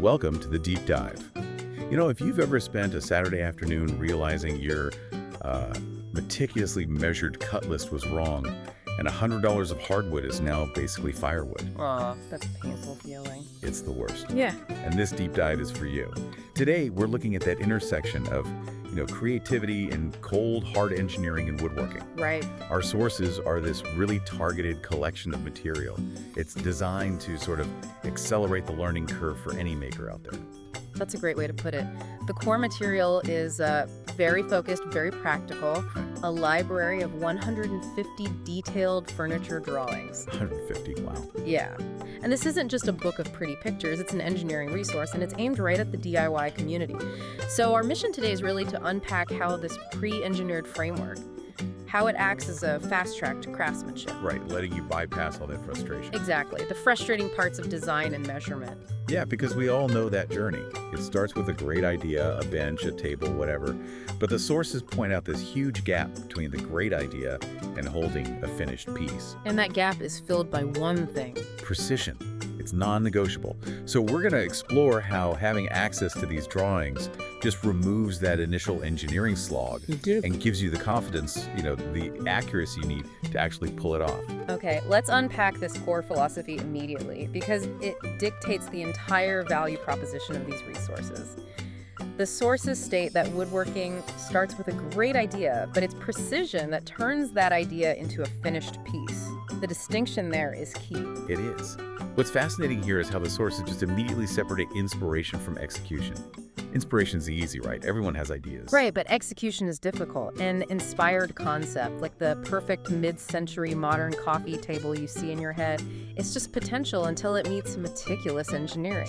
Welcome to the deep dive. You know, if you've ever spent a Saturday afternoon realizing your meticulously measured cut list was wrong and $100 of hardwood is now basically firewood, Aw, that's a painful feeling. it's the worst. Yeah. And this deep dive is for you. Today, we're looking at that intersection of, creativity and cold, hard engineering and woodworking. Right. Our sources are this really targeted collection of material. It's designed to sort of accelerate the learning curve for any maker out there. That's a great way to put it. The core material is very focused, very practical, a library of 150 detailed furniture drawings. 150, wow. Yeah. And this isn't just a book of pretty pictures, it's an engineering resource, and it's aimed right at the DIY community. So our mission today is really to unpack how this pre-engineered framework, how it acts as a fast track to craftsmanship. Right, letting you bypass all that frustration. Exactly, the frustrating parts of design and measurement. Yeah, because we all know that journey. It starts with a great idea, a bench, a table, whatever. But the sources point out this huge gap between the great idea and holding a finished piece. And that gap is filled by one thing. Precision. It's non-negotiable. So we're going to explore how having access to these drawings just removes that initial engineering slog and gives you the confidence, the accuracy you need to actually pull it off. Okay, let's unpack this core philosophy immediately because it dictates the entire value proposition of these resources. The sources state that woodworking starts with a great idea, but it's precision that turns that idea into a finished piece. The distinction there is key. It is. What's fascinating here is how the sources just immediately separate inspiration from execution. Inspiration's easy, right? Everyone has ideas. Right, but execution is difficult. An inspired concept, like the perfect mid-century modern coffee table you see in your head, it's just potential until it meets meticulous engineering.